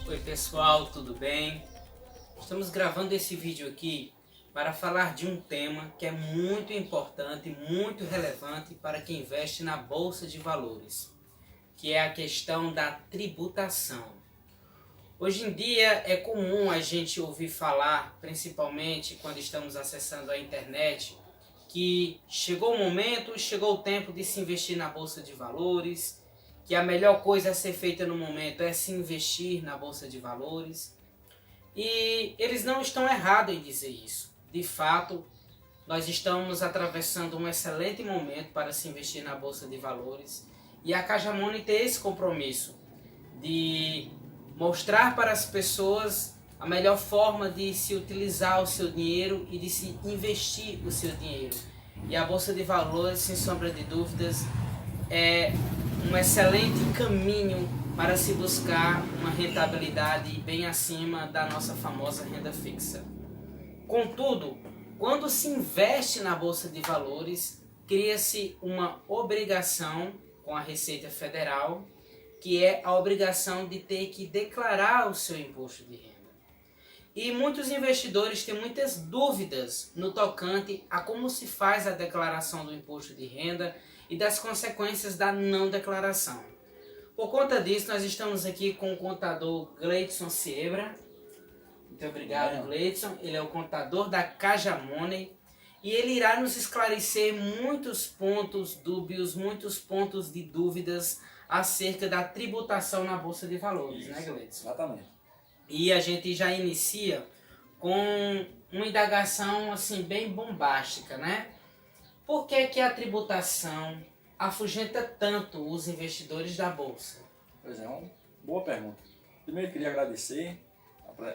Oi pessoal, tudo bem? Estamos gravando esse vídeo aqui para falar de um tema que é muito importante, muito relevante para quem investe na Bolsa de Valores, que é a questão da tributação. Hoje em dia é comum a gente ouvir falar, principalmente quando estamos acessando a internet, que chegou o momento, chegou o tempo de se investir na Bolsa de Valores, que a melhor coisa a ser feita no momento é se investir na Bolsa de Valores. E eles não estão errados em dizer isso. De fato, nós estamos atravessando um excelente momento para se investir na Bolsa de Valores. E a Caixa Money tem esse compromisso de mostrar para as pessoas a melhor forma de se utilizar o seu dinheiro e de se investir o seu dinheiro. E a Bolsa de Valores, sem sombra de dúvidas, é um excelente caminho para se buscar uma rentabilidade bem acima da nossa famosa renda fixa. Contudo, quando se investe na Bolsa de Valores, cria-se uma obrigação com a Receita Federal, que é a obrigação de ter que declarar o seu imposto de renda. E muitos investidores têm muitas dúvidas no tocante a como se faz a declaração do imposto de renda e das consequências da não declaração. Por conta disso, nós estamos aqui com o contador Gleidson Siebra. Muito obrigado, Gleidson. Ele é o contador da Caixa Money e ele irá nos esclarecer muitos pontos dúbios, muitos pontos de dúvidas acerca da tributação na Bolsa de Valores, Isso, né, Gleidson? Exatamente. E a gente já inicia com uma indagação assim bem bombástica, né? Por que que a tributação afugenta tanto os investidores da Bolsa? Pois é, uma boa pergunta. Primeiro, queria agradecer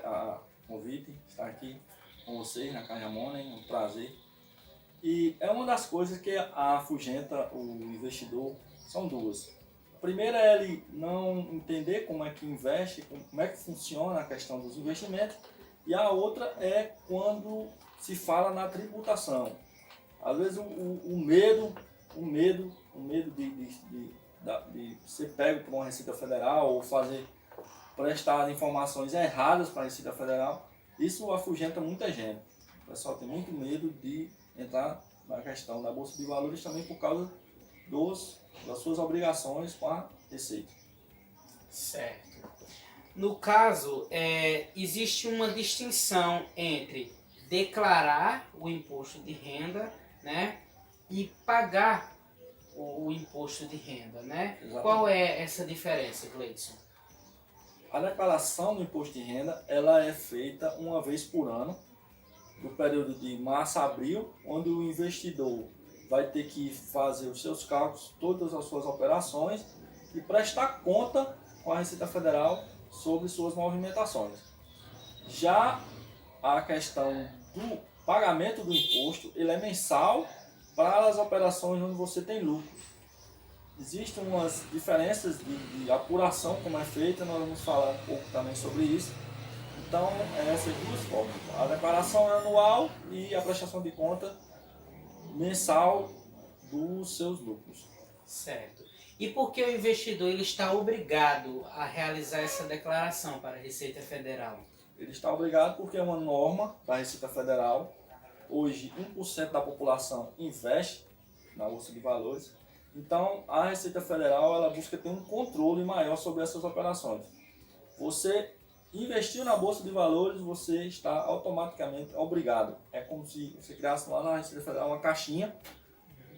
a convite, estar aqui com vocês na Caixa Money, é um prazer. E é uma das coisas que afugenta o investidor, são duas. A primeira é ele não entender como é que investe, como é que funciona a questão dos investimentos. E a outra é quando se fala na tributação. Às vezes o medo de ser pego por uma Receita Federal ou prestar informações erradas para a Receita Federal, isso afugenta muita gente. O pessoal tem muito medo de entrar na questão da Bolsa de Valores também por causa das suas obrigações com a Receita. Certo. No caso, existe uma distinção entre declarar o imposto de renda, né, e pagar o imposto de renda, né? Exatamente. Qual é essa diferença, Gleidson? A declaração do imposto de renda ela é feita uma vez por ano, no período de março a abril, onde o investidor vai ter que fazer os seus cálculos, todas as suas operações e prestar conta com a Receita Federal sobre suas movimentações. Já a questão do pagamento do imposto, ele é mensal para as operações onde você tem lucro. Existem umas diferenças de apuração como é feita, nós vamos falar um pouco também sobre isso. Então, essas duas formas. A declaração é anual e a prestação de conta mensal dos seus lucros. Certo. E por que o investidor ele está obrigado a realizar essa declaração para a Receita Federal? Ele está obrigado porque é uma norma da Receita Federal. Hoje, 1% da população investe na Bolsa de Valores. Então, a Receita Federal ela busca ter um controle maior sobre essas operações. Você investiu na Bolsa de Valores, você está automaticamente obrigado. É como se você criasse lá na Receita Federal uma caixinha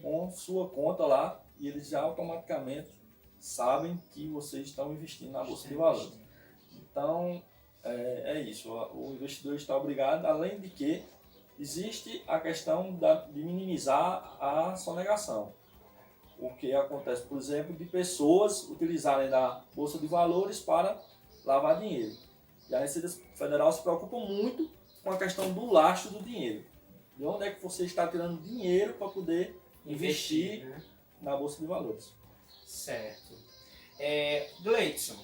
com sua conta lá e eles já automaticamente sabem que vocês estão investindo na Bolsa de Valores. Então, é isso. O investidor está obrigado, além de que existe a questão de minimizar a sonegação. O que acontece, por exemplo, de pessoas utilizarem da Bolsa de Valores para lavar dinheiro. E a Receita Federal se preocupa muito com a questão do lastro do dinheiro. De onde é que você está tirando dinheiro para poder investir, né, na Bolsa de Valores. Certo. Gleidson,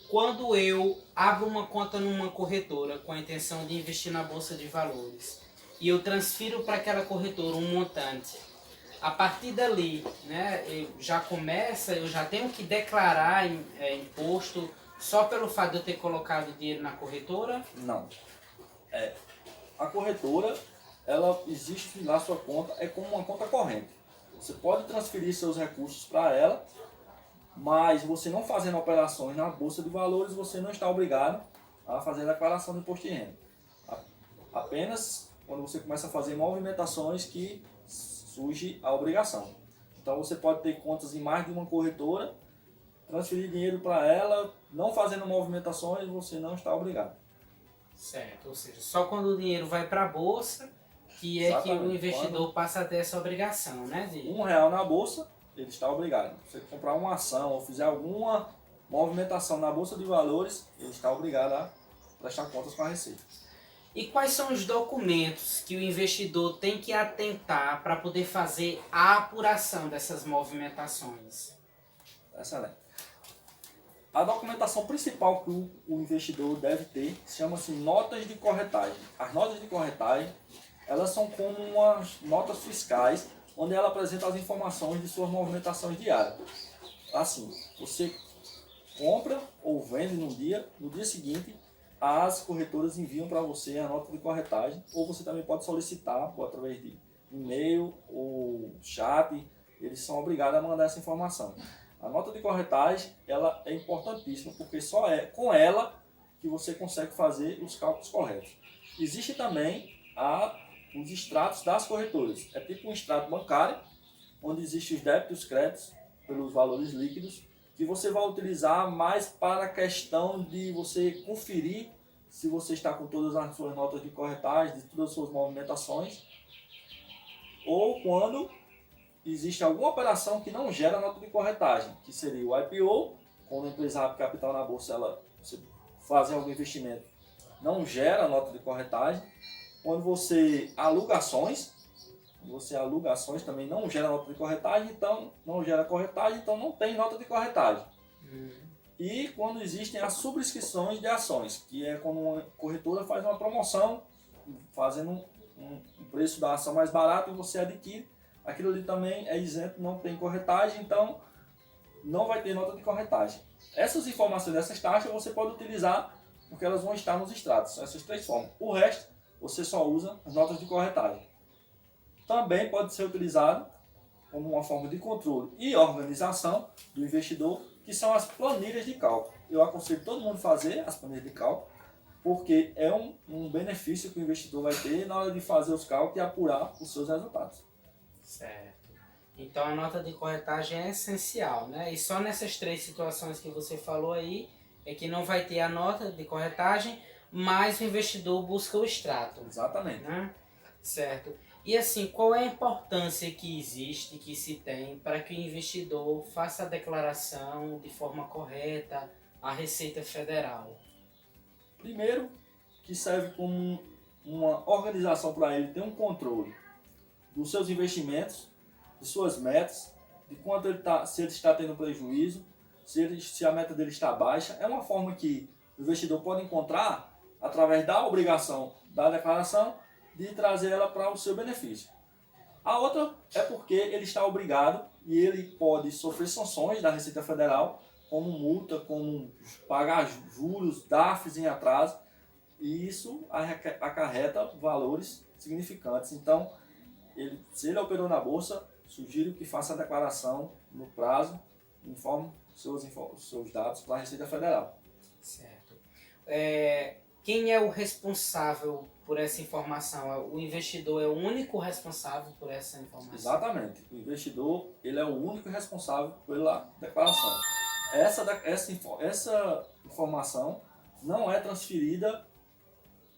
quando eu abro uma conta numa corretora com a intenção de investir na Bolsa de Valores e eu transfiro para aquela corretora um montante, a partir dali, né, eu já tenho que declarar imposto Só pelo fato de eu ter colocado dinheiro na corretora? Não. A corretora, ela existe na sua conta, é como uma conta corrente. Você pode transferir seus recursos para ela, mas você não fazendo operações na Bolsa de Valores, você não está obrigado a fazer a declaração de imposto de renda. Apenas quando você começa a fazer movimentações que surge a obrigação. Então você pode ter contas em mais de uma corretora, transferir dinheiro para ela, não fazendo movimentações, você não está obrigado. Certo, ou seja, só quando o dinheiro vai para a bolsa que é Exatamente. que o investidor passa a ter essa obrigação, né? R$1 na bolsa, ele está obrigado. Se você comprar uma ação ou fizer alguma movimentação na Bolsa de Valores, ele está obrigado a prestar contas com a Receita. E quais são os documentos que o investidor tem que atentar para poder fazer a apuração dessas movimentações? Excelente. A documentação principal que o investidor deve ter chama-se notas de corretagem. As notas de corretagem, elas são como umas notas fiscais, onde ela apresenta as informações de suas movimentações diárias. Assim, você compra ou vende no dia seguinte, as corretoras enviam para você a nota de corretagem, ou você também pode solicitar através de e-mail ou chat, eles são obrigados a mandar essa informação. A nota de corretagem, ela é importantíssima, porque só é com ela que você consegue fazer os cálculos corretos. Existe também os extratos das corretoras. É tipo um extrato bancário, onde existem os débitos e os créditos pelos valores líquidos, que você vai utilizar mais para a questão de você conferir se você está com todas as suas notas de corretagem, de todas as suas movimentações, ou quando existe alguma operação que não gera nota de corretagem, que seria o IPO, quando a empresa abre capital na bolsa, você faz algum investimento, não gera nota de corretagem. Quando você aluga ações, também não gera nota de corretagem, então não gera corretagem, então não tem nota de corretagem. E quando existem as subscrições de ações, que é quando uma corretora faz uma promoção, fazendo um preço da ação mais barato e você adquire, aquilo ali também é isento, não tem corretagem, então não vai ter nota de corretagem. Essas informações dessas taxas você pode utilizar porque elas vão estar nos extratos, são essas três formas. O resto você só usa as notas de corretagem. Também pode ser utilizado como uma forma de controle e organização do investidor, que são as planilhas de cálculo. Eu aconselho todo mundo fazer as planilhas de cálculo, porque é um benefício que o investidor vai ter na hora de fazer os cálculos e apurar os seus resultados. Certo. Então a nota de corretagem é essencial, né? E só nessas três situações que você falou aí é que não vai ter a nota de corretagem, mas o investidor busca o extrato. Exatamente. Né? Certo. E assim, qual é a importância que existe, que se tem, para que o investidor faça a declaração de forma correta à Receita Federal? Primeiro, que serve como uma organização para ele ter um controle dos seus investimentos, de suas metas, de quanto se ele está tendo prejuízo, se a meta dele está baixa. É uma forma que o investidor pode encontrar através da obrigação da declaração de trazer ela para o seu benefício. A outra é porque ele está obrigado e ele pode sofrer sanções da Receita Federal, como multa, como pagar juros, DARFs em atraso, e isso acarreta valores significantes. Então, se ele operou na bolsa, sugiro que faça a declaração no prazo, informe seus dados para a Receita Federal. Certo. Quem é o responsável por essa informação? O investidor é o único responsável por essa informação? Exatamente. O investidor ele é o único responsável pela declaração. Essa informação não é transferida,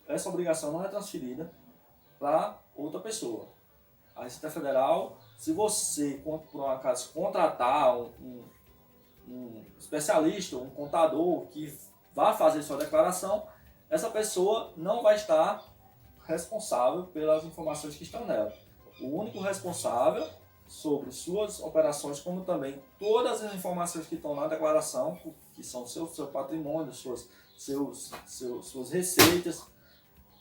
essa obrigação não é transferida para outra pessoa. A Receita Federal, se você, por um acaso, contratar um especialista, um contador que vá fazer sua declaração, essa pessoa não vai estar responsável pelas informações que estão nela. O único responsável sobre suas operações, como também todas as informações que estão na declaração, que são seu patrimônio, suas receitas,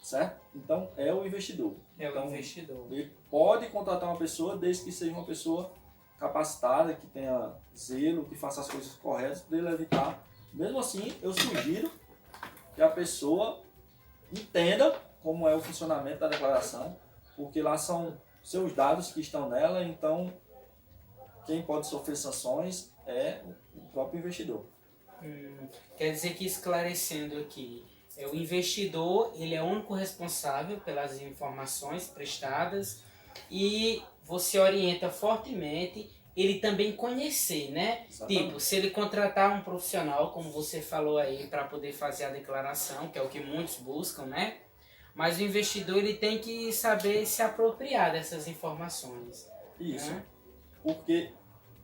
certo? Então, é o investidor. O investidor. Ele pode contratar uma pessoa, desde que seja uma pessoa capacitada, que tenha zelo, que faça as coisas corretas, para ele evitar Mesmo assim, eu sugiro que a pessoa entenda como é o funcionamento da declaração, porque lá são seus dados que estão nela, então quem pode sofrer sanções é o próprio investidor. Quer dizer que, esclarecendo aqui, o investidor, ele é o único responsável pelas informações prestadas e você orienta fortemente ele também conhecer, né? Exatamente. Tipo, se ele contratar um profissional, como você falou aí, para poder fazer a declaração, que é o que muitos buscam, né? Mas o investidor, ele tem que saber se apropriar dessas informações. Isso, Né? porque,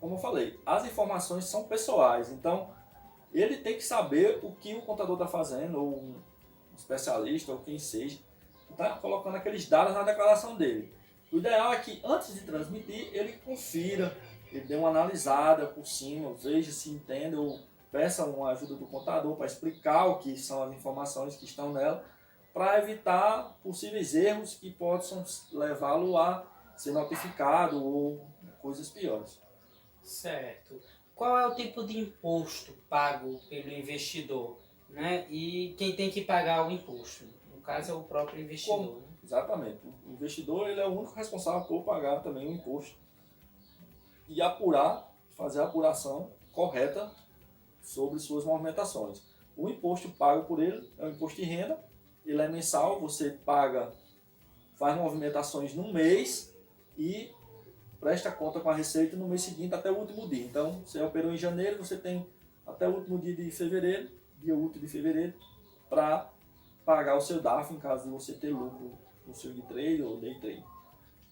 como eu falei, as informações são pessoais, então ele tem que saber o que o contador está fazendo, ou um especialista, ou quem seja, está colocando aqueles dados na declaração dele. O ideal é que, antes de transmitir, ele confira, ele dê uma analisada por cima, veja se entende, ou peça uma ajuda do contador para explicar o que são as informações que estão nela, para evitar possíveis erros que possam levá-lo a ser notificado ou coisas piores. Certo. Qual é o tipo de imposto pago pelo investidor? Né? E quem tem que pagar o imposto? No caso é o próprio investidor. Né? Exatamente. O investidor ele é o único responsável por pagar também o imposto e apurar, fazer a apuração correta sobre suas movimentações. O imposto pago por ele é o imposto de renda, ele é mensal, você paga, faz movimentações no mês e presta conta com a receita no mês seguinte até o último dia. Então, você operou em janeiro, você tem até o último dia de fevereiro, dia útil de fevereiro, para pagar o seu DARF em caso de você ter lucro no seu day trade ou day trade.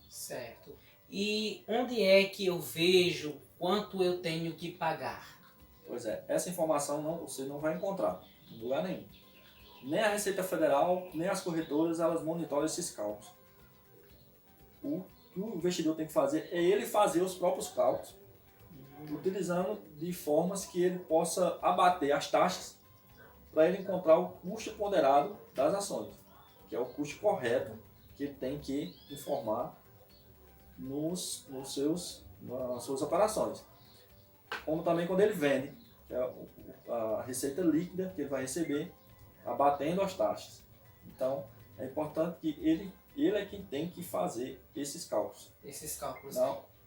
Certo. E onde é que eu vejo quanto eu tenho que pagar? Pois é, essa informação você não vai encontrar em lugar nenhum. Nem a Receita Federal, nem as corretoras, elas monitoram esses cálculos. O que o investidor tem que fazer é ele fazer os próprios cálculos, utilizando de formas que ele possa abater as taxas para ele encontrar o custo ponderado das ações, que é o custo correto que ele tem que informar nas suas operações. Como também quando ele vende, que é a receita líquida que ele vai receber, abatendo as taxas. Então, é importante que ele é quem tem que fazer esses cálculos. Esses cálculos.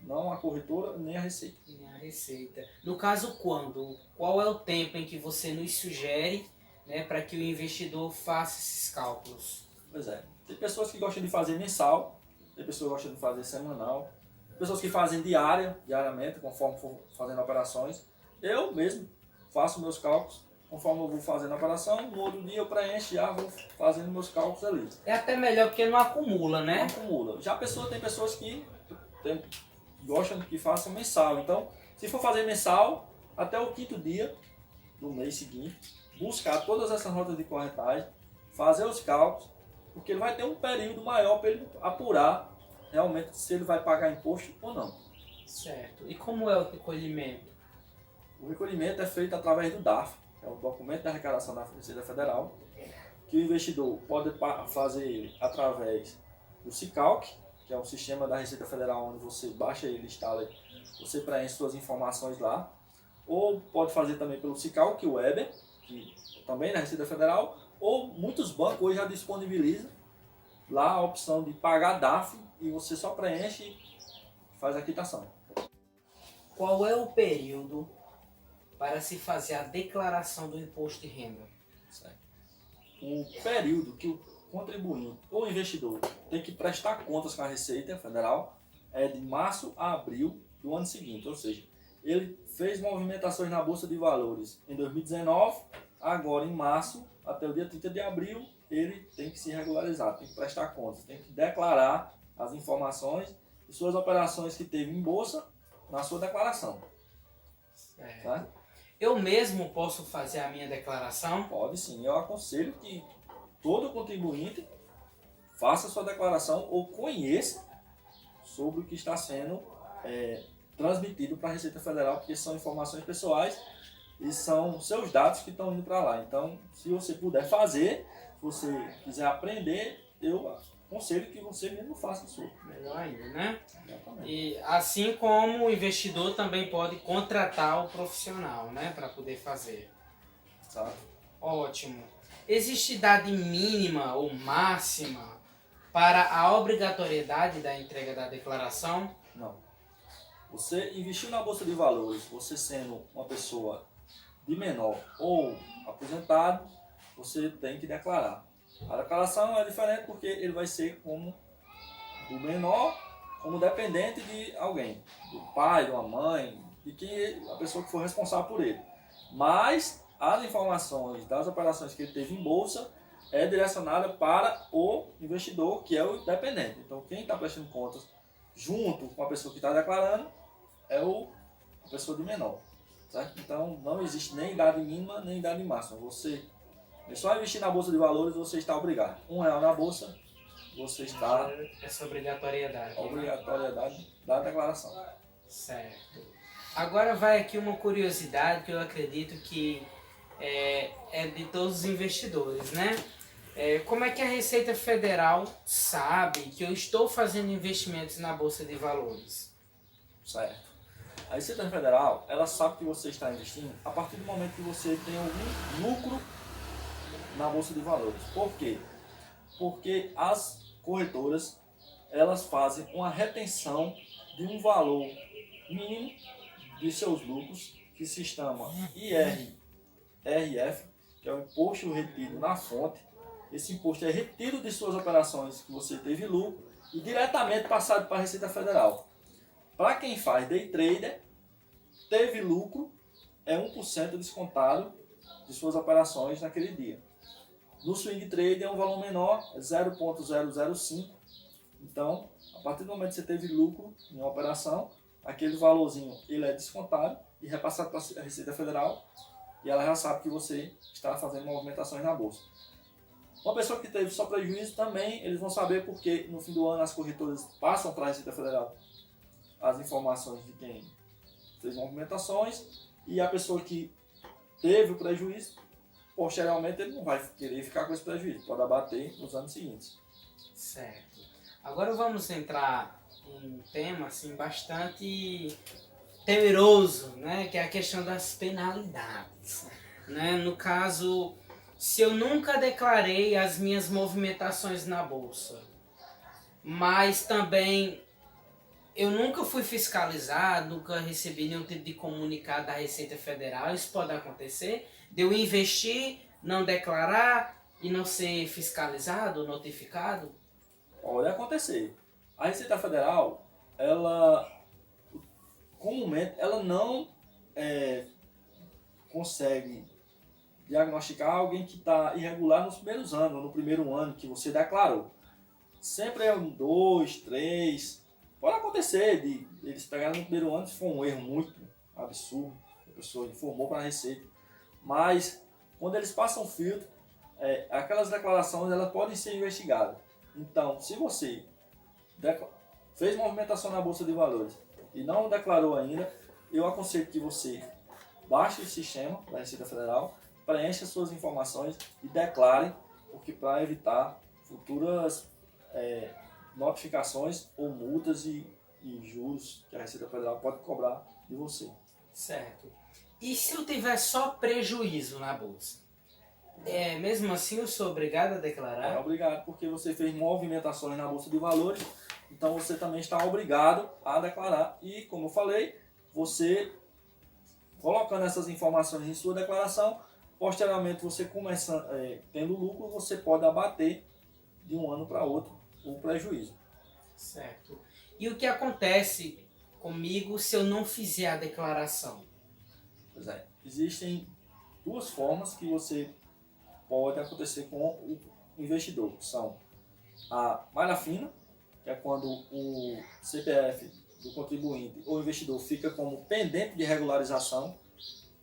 Não a corretora nem a receita. Nem a receita. No caso, quando? Qual é o tempo em que você nos sugere, né, para que o investidor faça esses cálculos? Pois é. Tem pessoas que gostam de fazer mensal, tem pessoas que gostam de fazer semanal, pessoas que fazem diariamente, conforme for fazendo operações. Eu mesmo faço meus cálculos, conforme eu vou fazendo a operação, no outro dia eu preencho e já vou fazendo meus cálculos ali. É até melhor porque não acumula, né? Não acumula. Já tem pessoas que gostam que façam mensal. Então, se for fazer mensal, até o 5º dia do mês seguinte, buscar todas essas notas de corretagem, fazer os cálculos, porque ele vai ter um período maior para ele apurar realmente se ele vai pagar imposto ou não. Certo. E como é o recolhimento? O recolhimento é feito através do DARF, que é o documento de arrecadação da Receita Federal, que o investidor pode fazer ele através do SICALC, que é o sistema da Receita Federal, onde você baixa ele, instala, você preenche suas informações lá, ou pode fazer também pelo SICALC Web, que também é da Receita Federal, ou muitos bancos hoje já disponibilizam lá a opção de pagar DARF e você só preenche e faz a quitação. Qual é o período para se fazer a declaração do imposto de renda? Certo. O período que o contribuinte ou investidor tem que prestar contas com a Receita Federal é de março a abril do ano seguinte, ou seja, ele fez movimentações na Bolsa de Valores em 2019, agora em março, até o dia 30 de abril, ele tem que se regularizar, tem que prestar contas, tem que declarar as informações e suas operações que teve em Bolsa na sua declaração. Certo. Tá? Eu mesmo posso fazer a minha declaração? Pode sim, eu aconselho que todo contribuinte faça sua declaração ou conheça sobre o que está sendo transmitido para a Receita Federal, porque são informações pessoais e são seus dados que estão indo para lá. Então, se você puder fazer, se você quiser aprender, eu aconselho que você mesmo faça a sua. Melhor ainda, né? Exatamente. E assim como o investidor também pode contratar o profissional, né, para poder fazer. sabe? Ótimo. Existe idade mínima ou máxima para a obrigatoriedade da entrega da declaração? Não. Você investiu na Bolsa de Valores, você sendo uma pessoa de menor ou aposentado, você tem que declarar. A declaração é diferente porque ele vai ser como do menor, como dependente de alguém, do pai, de uma mãe, de quem a pessoa que for responsável por ele. Mas as informações das operações que ele teve em bolsa é direcionada para o investidor, que é o dependente. Então, quem está prestando contas junto com a pessoa que está declarando é a pessoa de menor. Certo? Então, não existe nem idade mínima, nem idade máxima. Você é só investir na Bolsa de Valores, você está obrigado. R$ 1 na Bolsa, você está... Essa obrigatoriedade. A obrigatoriedade da declaração. Certo. Agora vai aqui uma curiosidade que eu acredito que é de todos os investidores, né? Como é que a Receita Federal sabe que eu estou fazendo investimentos na Bolsa de Valores? Certo. A Receita Federal, ela sabe que você está investindo a partir do momento que você tem algum lucro na Bolsa de Valores. Por quê? Porque as corretoras, elas fazem uma retenção de um valor mínimo de seus lucros, que se chama IRF, que é o imposto retido na fonte. Esse imposto é retido de suas operações que você teve lucro e diretamente passado para a Receita Federal. Para quem faz day trader, teve lucro, é 1% descontado de suas operações naquele dia. No swing trade é um valor menor, é 0,005. Então, a partir do momento que você teve lucro em uma operação, aquele valorzinho ele é descontado e repassado para a Receita Federal e ela já sabe que você está fazendo movimentações na bolsa. Uma pessoa que teve só prejuízo também, eles vão saber porque no fim do ano as corretoras passam para a Receita Federal as informações de quem fez movimentações e a pessoa que teve o prejuízo, posteriormente ele não vai querer ficar com esse prejuízo, pode abater nos anos seguintes. Certo. Agora vamos entrar em um tema assim, bastante temeroso, né? Que é a questão das penalidades. Né? No caso, se eu nunca declarei as minhas movimentações na bolsa, mas também eu nunca fui fiscalizado, nunca recebi nenhum tipo de comunicado da Receita Federal, isso pode acontecer? De eu investir, não declarar e não ser fiscalizado, notificado? Pode acontecer. A Receita Federal, ela comumente, ela não consegue diagnosticar alguém que está irregular nos primeiros anos, no primeiro ano que você declarou. Sempre é 1, 2, 3. Pode acontecer de eles pegarem no primeiro ano se for um erro muito absurdo, a pessoa informou para a Receita. Mas quando eles passam filtro, aquelas declarações elas podem ser investigadas. Então, se você fez movimentação na Bolsa de Valores e não declarou ainda, eu aconselho que você baixe o sistema da Receita Federal, preencha suas informações e declare, porque para evitar futuras notificações ou multas e juros que a Receita Federal pode cobrar de você. Certo. E se eu tiver só prejuízo na bolsa? Mesmo assim eu sou obrigado a declarar? É obrigado, porque você fez movimentações na Bolsa de Valores, então você também está obrigado a declarar. E, como eu falei, você colocando essas informações em sua declaração, posteriormente você começando, tendo lucro, você pode abater de um ano para outro o prejuízo. Certo. E o que acontece comigo se eu não fizer a declaração? Pois é, existem duas formas que você pode acontecer com o investidor. São a malha fina, que é quando o CPF do contribuinte ou investidor fica como pendente de regularização,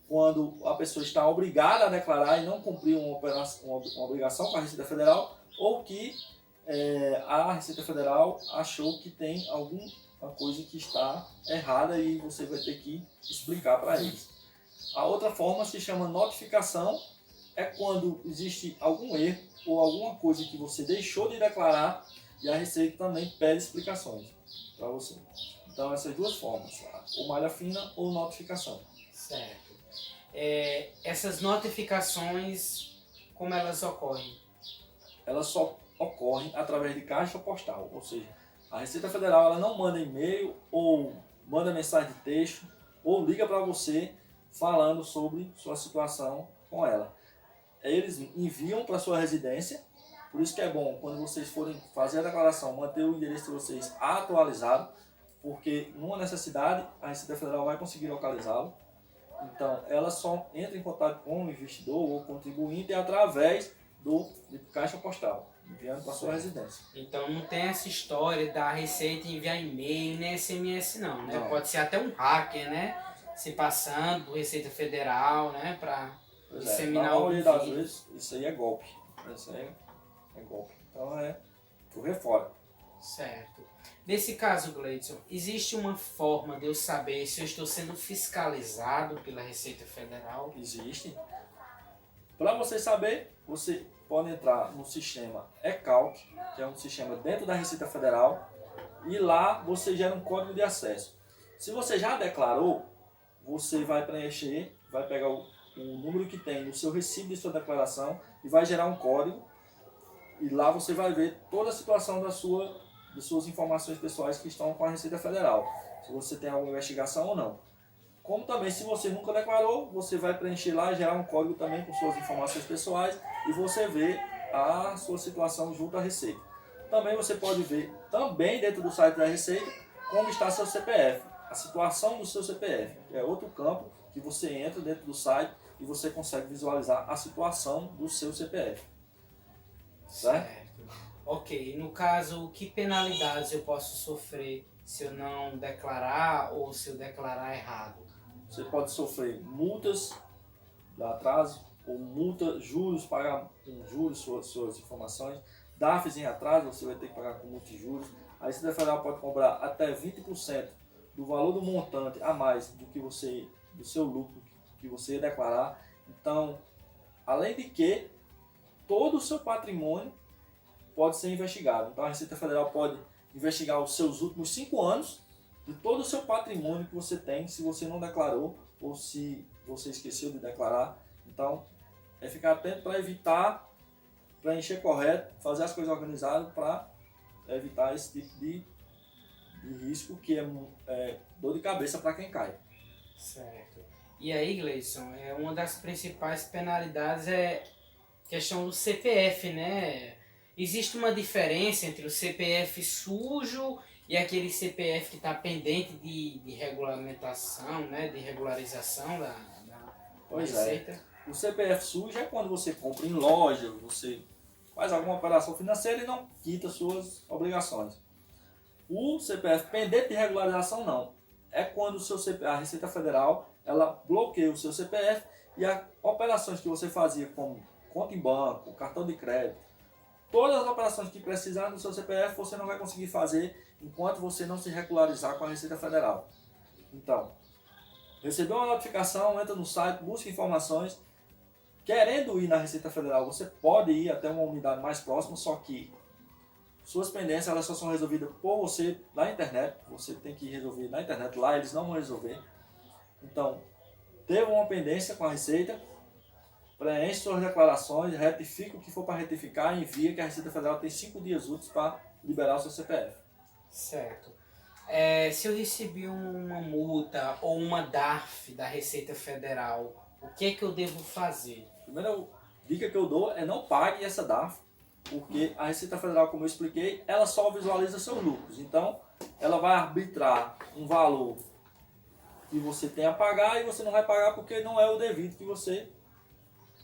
quando a pessoa está obrigada a declarar e não cumprir uma obrigação com a Receita Federal, ou que a Receita Federal achou que tem alguma coisa que está errada e você vai ter que explicar para eles. A outra forma se chama notificação, é quando existe algum erro ou alguma coisa que você deixou de declarar e a Receita também pede explicações para você. Então essas duas formas, ou malha fina ou notificação. Certo. essas notificações, como elas ocorrem? Elas só ocorrem através de caixa postal, ou seja, a Receita Federal ela não manda e-mail ou manda mensagem de texto ou liga para você falando sobre sua situação com ela. Eles enviam para sua residência, por isso que é bom quando vocês forem fazer a declaração manter o endereço de vocês atualizado, porque numa necessidade a Receita Federal vai conseguir localizá-lo. Então ela só entra em contato com o investidor ou contribuinte através de caixa postal, enviando para sua residência. Então não tem essa história da Receita enviar e-mail nem SMS não, né? Não. Pode ser até um hacker, né? Se passando por Receita Federal, né? Para disseminar na maioria das vídeo. vezes isso aí é golpe. Isso aí é golpe. Então é correr fora. Certo. Nesse caso, Gleidson, existe uma forma de eu saber se eu estou sendo fiscalizado pela Receita Federal? Existe. Para você saber, você pode entrar no sistema eCalc, que é um sistema dentro da Receita Federal, e lá você gera um código de acesso. Se você já declarou, você vai preencher, vai pegar o número que tem no seu recibo de sua declaração e vai gerar um código, e lá você vai ver toda a situação das suas informações pessoais que estão com a Receita Federal, se você tem alguma investigação ou não. Como também, se você nunca declarou, você vai preencher lá, gerar um código também com suas informações pessoais e você vê a sua situação junto à Receita. Também você pode ver, também dentro do site da Receita, como está seu CPF, a situação do seu CPF. É outro campo que você entra dentro do site e você consegue visualizar a situação do seu CPF. Certo? Ok, no caso, que penalidades eu posso sofrer se eu não declarar ou se eu declarar errado? Você pode sofrer multas de atraso, ou multa, juros, pagar com juros suas informações, DARFs em atraso, você vai ter que pagar com multa e juros. A Receita Federal pode cobrar até 20% do valor do montante a mais do seu lucro que você ia declarar. Então, além de que, todo o seu patrimônio pode ser investigado. Então a Receita Federal pode investigar os seus últimos 5 anos de todo o seu patrimônio que você tem, se você não declarou ou se você esqueceu de declarar. Então é ficar atento para evitar, preencher correto, fazer as coisas organizadas para evitar esse tipo de risco que é dor de cabeça para quem cai. Certo. E aí, Gleison, uma das principais penalidades é a questão do CPF, né? Existe uma diferença entre o CPF sujo e aquele CPF que está pendente de regulamentação, né? De regularização da Receita? O CPF sujo é quando você compra em loja, você faz alguma operação financeira e não quita suas obrigações. O CPF pendente de regularização não. É quando a Receita Federal ela bloqueia o seu CPF e as operações que você fazia como conta em banco, cartão de crédito, todas as operações que precisar do seu CPF você não vai conseguir fazer enquanto você não se regularizar com a Receita Federal. Então, recebeu uma notificação, entra no site, busca informações. Querendo ir na Receita Federal, você pode ir até uma unidade mais próxima, só que suas pendências elas só são resolvidas por você na internet. Você tem que resolver na internet, lá eles não vão resolver. Então, teve uma pendência com a Receita, preenche suas declarações, retifica o que for para retificar e envia, que a Receita Federal tem 5 dias úteis para liberar o seu CPF. Certo. Se eu recebi uma multa ou uma DARF da Receita Federal, o que é que eu devo fazer? A primeira dica que eu dou é não pague essa DARF, porque a Receita Federal, como eu expliquei, ela só visualiza seus lucros. Então, ela vai arbitrar um valor que você tem a pagar e você não vai pagar porque não é o devido que você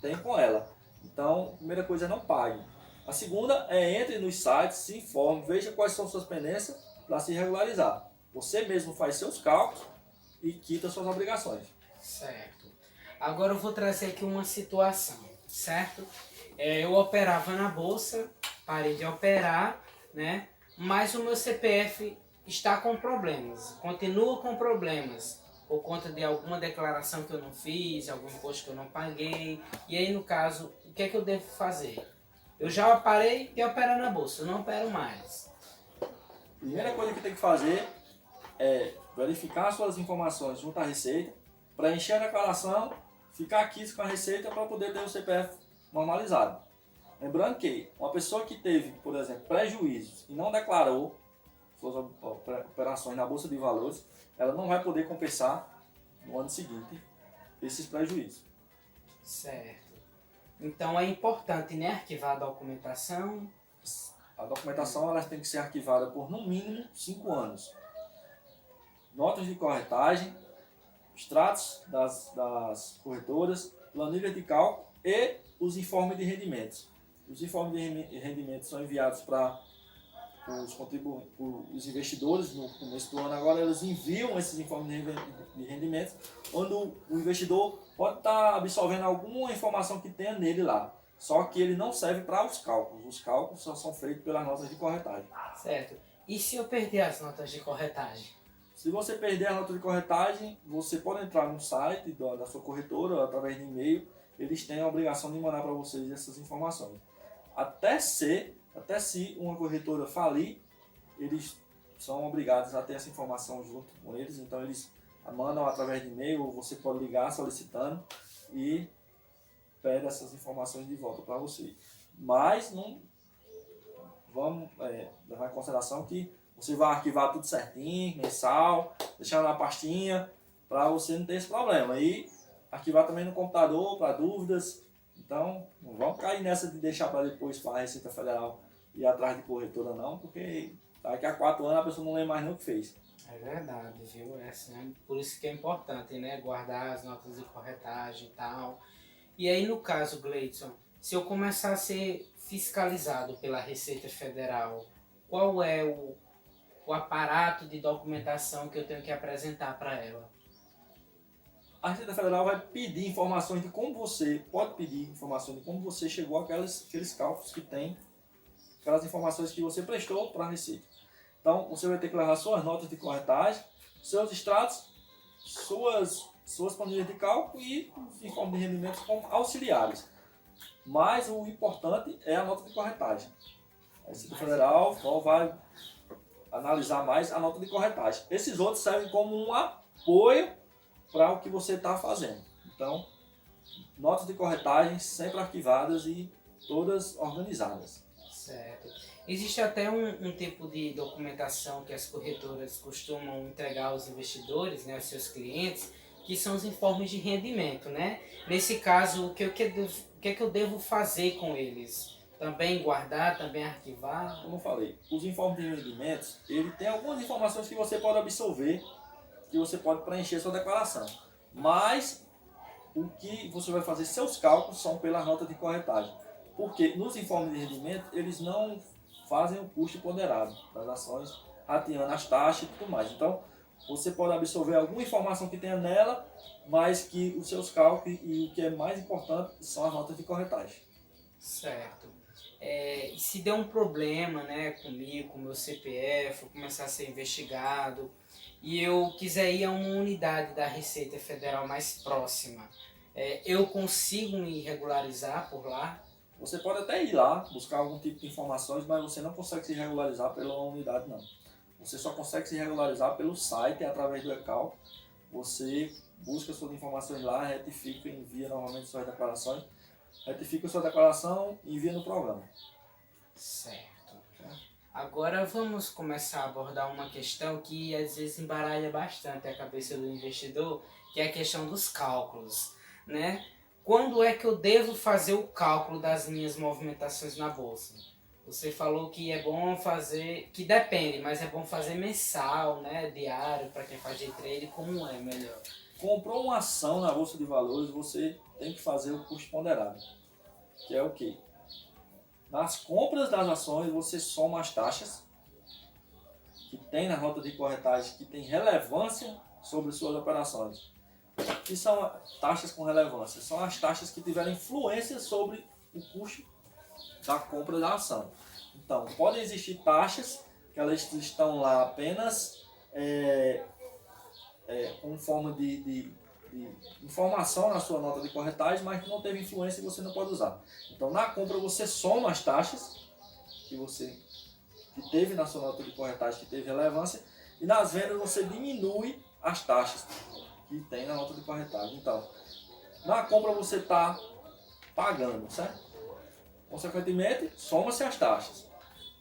tem com ela. Então, a primeira coisa é não pague. A segunda é entre nos sites, se informe, veja quais são suas pendências para se regularizar. Você mesmo faz seus cálculos e quita suas obrigações. Certo. Agora eu vou trazer aqui uma situação, certo? Eu operava na bolsa, parei de operar, né? Mas o meu CPF está com problemas, continua com problemas, por conta de alguma declaração que eu não fiz, algum imposto que eu não paguei. E aí, no caso, o que é que eu devo fazer? Eu já parei de operar na bolsa, eu não opero mais. Primeira coisa que tem que fazer é verificar suas informações junto à Receita, preencher a declaração, ficar quites com a Receita para poder ter o CPF normalizado. Lembrando que uma pessoa que teve, por exemplo, prejuízos e não declarou suas operações na Bolsa de Valores, ela não vai poder compensar no ano seguinte esses prejuízos. Certo. Então é importante, né, arquivar a documentação. A documentação ela tem que ser arquivada por no mínimo 5 anos. Notas de corretagem, extratos das corretoras, planilha de cálculo e os informes de rendimentos. Os informes de rendimentos são enviados para os investidores no começo do ano. Agora eles enviam esses informes de rendimentos, onde o investidor pode estar absorvendo alguma informação que tenha nele lá. Só que ele não serve para os cálculos. Os cálculos só são feitos pelas notas de corretagem. Certo. E se eu perder as notas de corretagem? Se você perder a nota de corretagem, você pode entrar no site da sua corretora, através de e-mail. Eles têm a obrigação de mandar para vocês essas informações. Até se uma corretora falir, eles são obrigados a ter essa informação junto com eles. Então eles mandam através de e-mail, ou você pode ligar solicitando e pede essas informações de volta para você. Mas não vamos levar em consideração que você vai arquivar tudo certinho, mensal, deixar na pastinha, para você não ter esse problema. E arquivar também no computador, para dúvidas. Então, não vamos cair nessa de deixar para depois para a Receita Federal ir atrás de corretora não, porque daqui a 4 anos a pessoa não lembra mais nem o que fez. É verdade, viu? Por isso que é importante, né? Guardar as notas de corretagem e tal. E aí, no caso, Gleidson, se eu começar a ser fiscalizado pela Receita Federal, qual é o aparato de documentação que eu tenho que apresentar para ela? A Receita Federal vai pedir informações de como você, pode pedir informações de como você chegou àqueles cálculos que tem, aquelas informações que você prestou para a Receita. Então, você vai ter que levar suas notas de corretagem, seus extratos, suas planilhas de cálculo e os informes de rendimentos como auxiliares. Mas o importante é a nota de corretagem. A Receita Federal só vai analisar mais a nota de corretagem. Esses outros servem como um apoio para o que você está fazendo. Então, notas de corretagem sempre arquivadas e todas organizadas. Certo. Existe até um tipo de documentação que as corretoras costumam entregar aos investidores, né, aos seus clientes, que são os informes de rendimento, né? Nesse caso, o que é que eu devo fazer com eles? Também guardar, também arquivar? Como eu falei, os informes de rendimentos, ele tem algumas informações que você pode absorver, que você pode preencher sua declaração. Mas o que você vai fazer, seus cálculos são pela nota de corretagem. Porque nos informes de rendimento, eles não fazem o custo ponderado das ações, rateando as taxas e tudo mais. Então, você pode absorver alguma informação que tenha nela, mas que os seus cálculos e o que é mais importante são as notas de corretagem. Certo. E se der um problema, né, comigo, com o meu CPF, eu começar a ser investigado, e eu quiser ir a uma unidade da Receita Federal mais próxima, eu consigo me regularizar por lá? Você pode até ir lá, buscar algum tipo de informações, mas você não consegue se regularizar pela unidade, não. Você só consegue se regularizar pelo site, através do e-cal. Você busca suas informações lá, retifica e envia novamente suas declarações. Retifica sua declaração e envia no programa. Certo. Agora vamos começar a abordar uma questão que às vezes embaralha bastante a cabeça do investidor, que é a questão dos cálculos, né? Quando é que eu devo fazer o cálculo das minhas movimentações na bolsa? Você falou que é bom fazer, que depende, mas é bom fazer mensal, né, diário, para quem faz day trade, como é melhor? Comprou uma ação na Bolsa de Valores, você tem que fazer o custo ponderado, que é o quê? Nas compras das ações, você soma as taxas que tem na nota de corretagem, que tem relevância sobre suas operações. O que são taxas com relevância? São as taxas que tiverem influência sobre o custo da compra da ação. Então, podem existir taxas que elas estão lá apenas com forma de informação na sua nota de corretagem, mas que não teve influência e você não pode usar. Então, na compra você soma as taxas que teve na sua nota de corretagem, que teve relevância, e nas vendas você diminui as taxas que tem na nota de corretagem. Então, Na compra você está pagando, certo? Consequentemente, soma-se as taxas.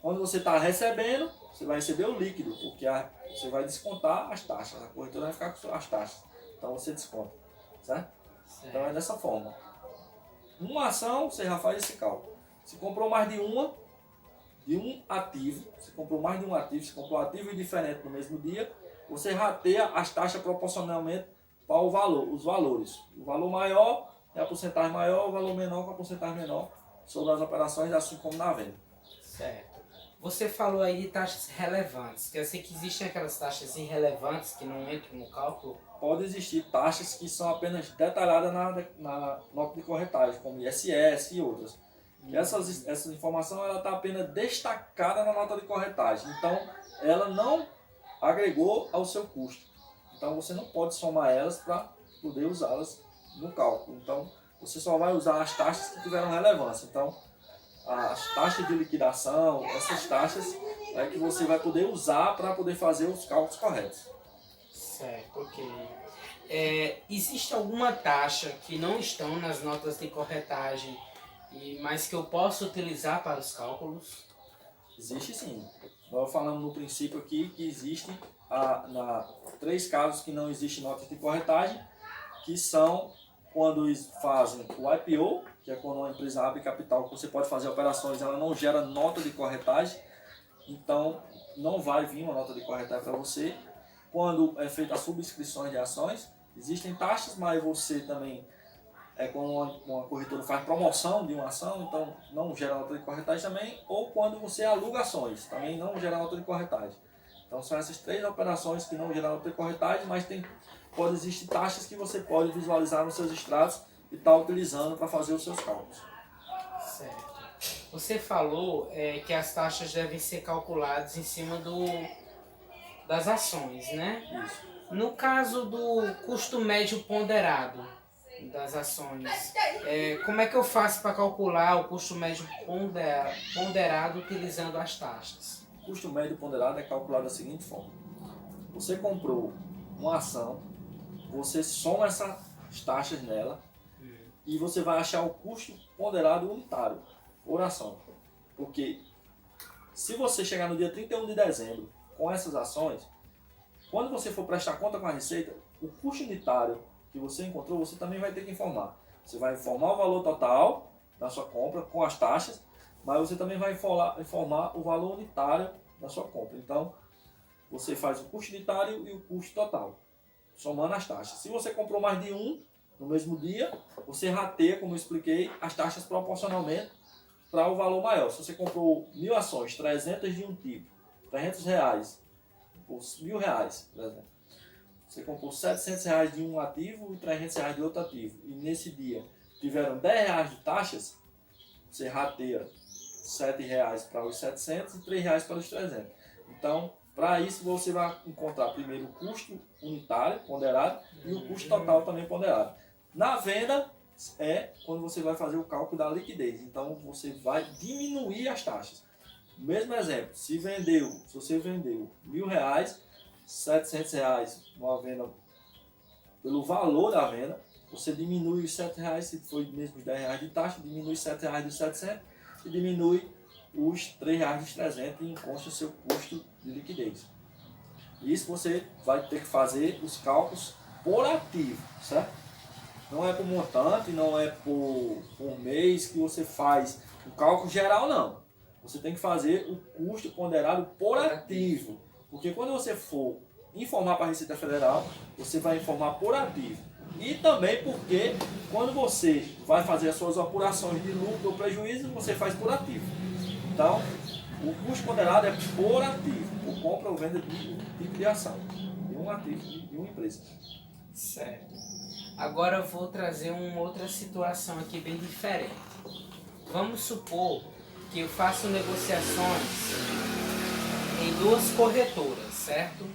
Quando você está recebendo, você vai receber o líquido, porque você vai descontar as taxas. A corretora vai ficar com as taxas. Então você desconta, certo? Então é dessa forma. Uma ação, você já faz esse cálculo. Se comprou mais de um ativo, você comprou mais de um ativo, você comprou ativo diferente no mesmo dia, você rateia as taxas proporcionalmente para os valores. O valor maior é a porcentagem maior, o valor menor com a porcentagem menor sobre as operações, assim como na venda. Certo. Você falou aí de taxas relevantes. Quer dizer que existem aquelas taxas irrelevantes que não entram no cálculo? Pode existir taxas que são apenas detalhadas na nota de corretagem, como ISS e outras. E essa informação está apenas destacada na nota de corretagem. Então, ela não agregou ao seu custo. Então, você não pode somar elas para poder usá-las no cálculo. Então, você só vai usar as taxas que tiveram relevância. Então, as taxas de liquidação, essas taxas é que você vai poder usar para poder fazer os cálculos corretos. Certo, ok. Existe alguma taxa que não estão nas notas de corretagem, mas que eu posso utilizar para os cálculos? Existe sim. Nós falamos no princípio aqui que existem 3 casos que não existe notas de corretagem, que são quando fazem o IPO, que é quando uma empresa abre capital, que você pode fazer operações, ela não gera nota de corretagem, então não vai vir uma nota de corretagem para você. Quando é feita as subscrições de ações, existem taxas, mas você também, quando uma corretora faz promoção de uma ação, então não gera nota de corretagem também, ou quando você aluga ações, também não gera nota de corretagem. Então são essas 3 operações que não geram nota de corretagem, mas pode existir taxas que você pode visualizar nos seus extratos e estar utilizando para fazer os seus cálculos. Certo. Você falou que as taxas devem ser calculadas em cima das ações, né? Isso. No caso do custo médio ponderado das ações, como é que eu faço para calcular o custo médio ponderado utilizando as taxas? O custo médio ponderado é calculado da seguinte forma. Você comprou uma ação, você soma essas taxas nela e você vai achar o custo ponderado unitário por ação. Porque se você chegar no dia 31 de dezembro com essas ações, quando você for prestar conta com a Receita, o custo unitário que você encontrou, você também vai ter que informar. Você vai informar o valor total da sua compra com as taxas, mas você também vai informar o valor unitário da sua compra. Então, você faz o custo unitário e o custo total, somando as taxas. Se você comprou mais de um no mesmo dia, você rateia, como eu expliquei, as taxas proporcionalmente para o valor maior. Se você comprou 1000 ações, 300 de um tipo, R$300, por R$1000, por exemplo. Você comprou R$700 de um ativo e R$300 de outro ativo. E nesse dia tiveram R$10 de taxas, você rateia R$7 para os 700 e R$3 para os 300. Então, para isso você vai encontrar primeiro o custo unitário ponderado e o custo total também ponderado. Na venda quando você vai fazer o cálculo da liquidez. Então você vai diminuir as taxas. Mesmo exemplo, se você vendeu R$1000, R$700 numa venda pelo valor da venda, você diminui os R$7, se foi mesmo os R$10 de taxa, diminui os R$7 dos 700 e diminui os R$3 dos 300 e encontra o seu custo de liquidez. Isso você vai ter que fazer os cálculos por ativo, certo? Não é por montante, não é por mês que você faz o cálculo geral, não. Você tem que fazer o custo ponderado por ativo. Porque quando você for informar para a Receita Federal, você vai informar por ativo. E também porque quando você vai fazer as suas apurações de lucro ou prejuízo, você faz por ativo. Então, o custo ponderado é por ativo, por compra ou venda de tipo de ação, de um ativo, de uma empresa. Certo. Agora eu vou trazer uma outra situação aqui bem diferente. Vamos supor que eu faço negociações em 2 corretoras, certo?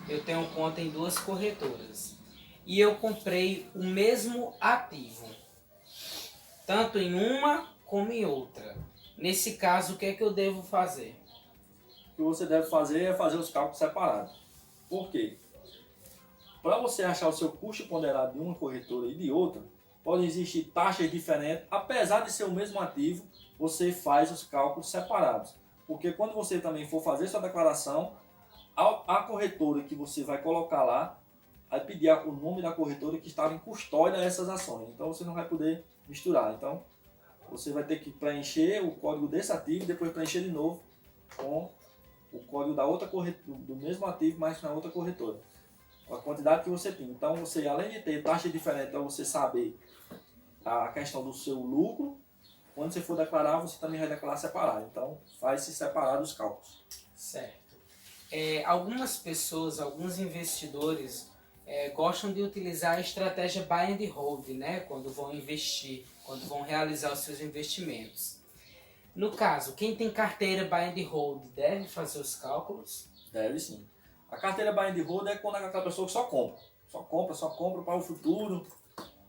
Eu tenho conta em 2 corretoras. E eu comprei o mesmo ativo, tanto em uma como em outra. Nesse caso, o que é que eu devo fazer? O que você deve fazer é fazer os cálculos separados. Por quê? Para você achar o seu custo ponderado de uma corretora e de outra, podem existir taxas diferentes, apesar de ser o mesmo ativo, você faz os cálculos separados. Porque quando você também for fazer sua declaração, a corretora que você vai colocar lá, vai pedir o nome da corretora que estava em custódia dessas ações. Então você não vai poder misturar. Então você vai ter que preencher o código desse ativo e depois preencher de novo com o código da outra corretora, do mesmo ativo, mas na outra corretora. A quantidade que você tem. Então você, além de ter taxa diferente para você saber a questão do seu lucro, quando você for declarar, você também vai declarar separado. Então faz-se separado os cálculos. Certo. Algumas pessoas, alguns investidores gostam de utilizar a estratégia buy and hold, né? Quando vão investir, quando vão realizar os seus investimentos. No caso, quem tem carteira buy and hold deve fazer os cálculos? Deve sim. A carteira buy and hold é quando é aquela pessoa que só compra. Só compra para o futuro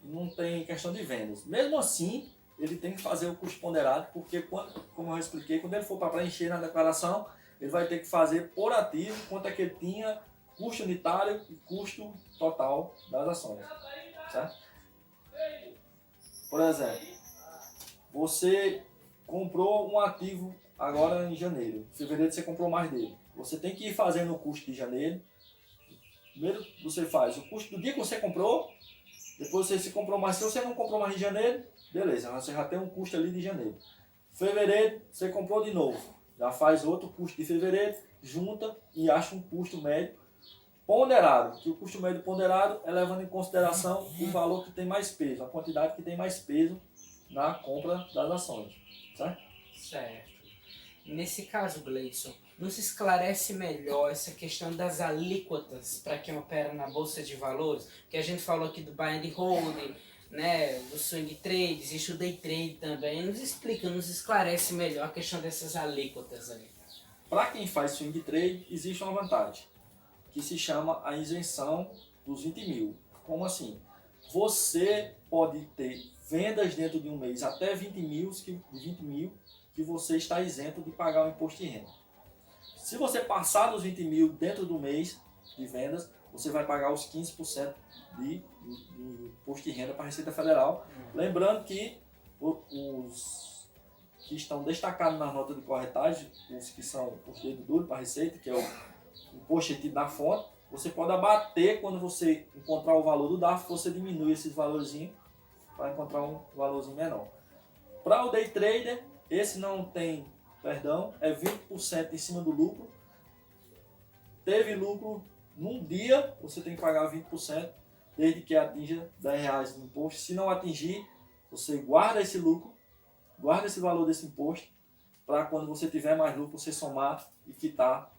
e não tem questão de vendas. Mesmo assim, ele tem que fazer o custo ponderado, porque, como eu expliquei, quando ele for para preencher na declaração, ele vai ter que fazer por ativo quanto é que ele tinha, custo unitário e custo total das ações. Certo? Por exemplo, você comprou um ativo agora em janeiro. Em fevereiro você comprou mais dele. Você tem que ir fazendo o custo de janeiro. Primeiro você faz o custo do dia que você comprou. Depois você se comprou mais. Se você não comprou mais em janeiro, beleza, você já tem um custo ali de janeiro. Fevereiro você comprou de novo. Já faz outro custo de fevereiro, junta e acha um custo médio ponderado. Que o custo médio ponderado é levando em consideração o valor que tem mais peso, a quantidade que tem mais peso na compra das ações. Certo? Certo. Nesse caso, Gleison, nos esclarece melhor essa questão das alíquotas para quem opera na Bolsa de Valores? Que a gente falou aqui do buy and hold, né, do swing trade, existe o day trade também. Nos explica, nos esclarece melhor a questão dessas alíquotas aí. Para quem faz swing trade, existe uma vantagem, que se chama a isenção dos 20 mil. Como assim? Você pode ter vendas dentro de um mês até 20 mil que você está isento de pagar o imposto de renda. Se você passar dos 20 mil dentro do mês de vendas, você vai pagar os 15% de imposto de renda para a Receita Federal. Lembrando que os que estão destacados na nota de corretagem, os que são os dedos duros para a Receita, que é o imposto retido da fonte, você pode abater quando você encontrar o valor do DARF, você diminui esses valorzinhos para encontrar um valorzinho menor. Para o day trader, esse não tem perdão, é 20% em cima do lucro. Teve lucro num dia, você tem que pagar 20%, desde que atinja R$10 no imposto. Se não atingir, você guarda esse lucro, guarda esse valor desse imposto, para quando você tiver mais lucro, você somar e quitar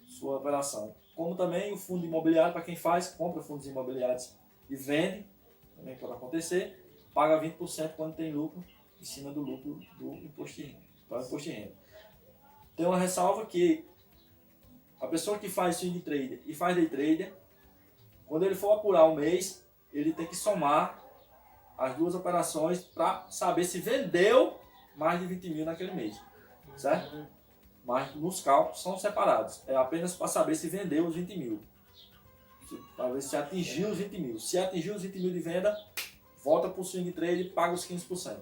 sua operação. Como também o fundo imobiliário, para quem compra fundos imobiliários e vende, também pode acontecer, paga 20% quando tem lucro, em cima do lucro do imposto de renda. Para o imposto de renda. Tem uma ressalva que a pessoa que faz swing trader e faz day trader, quando ele for apurar o mês, ele tem que somar as duas operações para saber se vendeu mais de 20 mil naquele mês. Certo? Mas nos cálculos são separados. É apenas para saber se vendeu os 20 mil. Para ver se atingiu os 20 mil. Se atingiu os 20 mil de venda, volta para o swing trade e paga os 15%.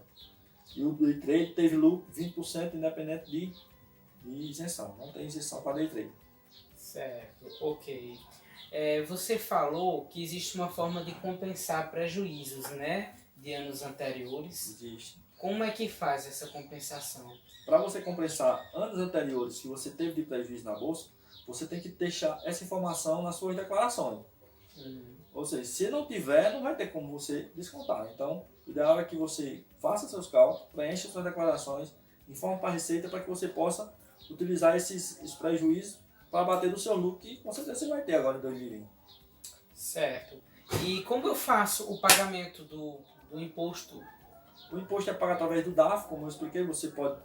E o day trade teve lucro 20% independente de isenção. Não tem isenção para day trade. Certo, ok. Você falou que existe uma forma de compensar prejuízos, né, de anos anteriores. Existe. Como é que faz essa compensação? Para você compensar anos anteriores que você teve de prejuízo na bolsa, você tem que deixar essa informação nas suas declarações. Ou seja, se não tiver, não vai ter como você descontar. Então, o ideal é que você faça seus cálculos, preencha suas declarações, informe para a Receita para que você possa utilizar esses prejuízos para bater no seu lucro, que com certeza você vai ter agora em 2020. Certo. E como eu faço o pagamento do imposto? O imposto é pago através do DARF, como eu expliquei, você pode,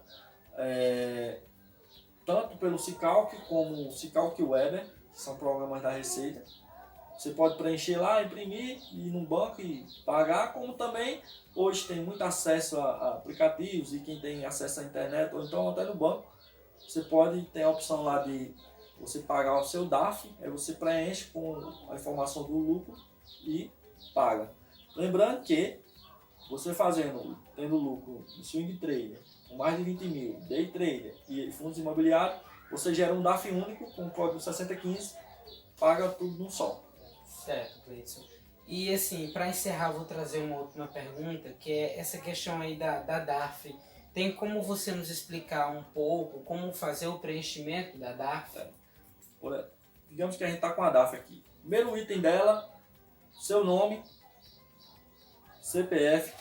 tanto pelo Cicalc como o Cicalc Weber, que são programas da Receita. Você pode preencher lá, imprimir, ir num banco e pagar, como também hoje tem muito acesso a aplicativos e quem tem acesso à internet, ou então até no banco, você pode ter a opção lá de você pagar o seu DARF, aí você preenche com a informação do lucro e paga. Lembrando que Você tendo lucro em swing trader, com mais de 20 mil, day trader e fundos imobiliários, você gera um DAF único com o código 6015, paga tudo num só. Certo, Cleidson. E assim, para encerrar, vou trazer uma última pergunta, que é essa questão aí da DARF. Tem como você nos explicar um pouco como fazer o preenchimento da DARF? Digamos que a gente está com a DAF aqui. Primeiro item dela, seu nome, CPF,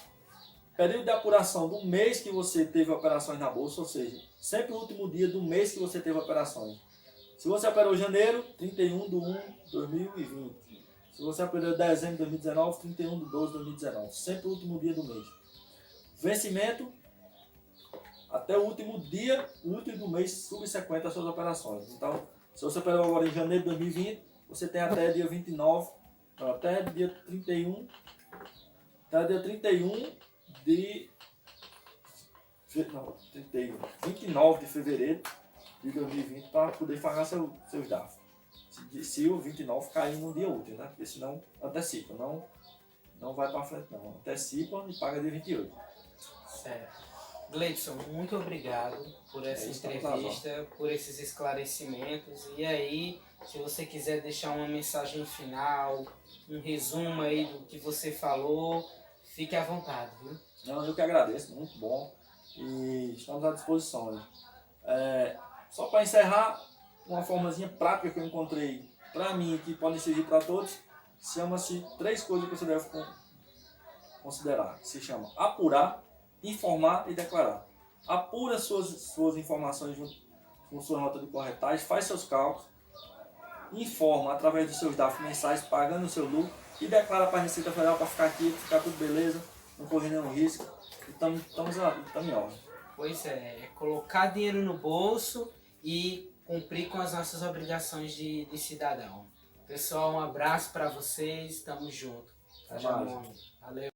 período de apuração do mês que você teve operações na bolsa, ou seja, sempre o último dia do mês que você teve operações. Se você operou janeiro, 31/1/2020. Se você operou dezembro de 2019, 31/12/2019. Sempre o último dia do mês. Vencimento até o último dia útil do mês subsequente às suas operações. Então, se você operou agora em janeiro de 2020, você tem até dia 29, até dia 31, até dia 31 de... Não, 31, 29 de fevereiro de 2020 para poder pagar seus DAF. Se o 29 cair no dia útil, né? Porque senão antecipa, não vai para frente não. Antecipa e paga dia 28. Certo. Gleidson, muito obrigado por essa entrevista, por esses esclarecimentos. E aí, se você quiser deixar uma mensagem final, um resumo aí do que você falou, fique à vontade, viu? Não, eu que agradeço, muito bom. E estamos à disposição. Só para encerrar, uma formazinha prática que eu encontrei para mim, que pode servir para todos, chama-se 3 coisas que você deve considerar. Se chama apurar, informar e declarar. Apura suas informações junto com sua nota de corretagem, faz seus cálculos, informa através dos seus DAF mensais, pagando o seu lucro, e declara para a Receita Federal para ficar aqui, ficar tudo beleza, não correr nenhum risco. Estamos em ordem. Pois é colocar dinheiro no bolso e cumprir com as nossas obrigações de cidadão. Pessoal, um abraço para vocês, tamo junto. Valeu.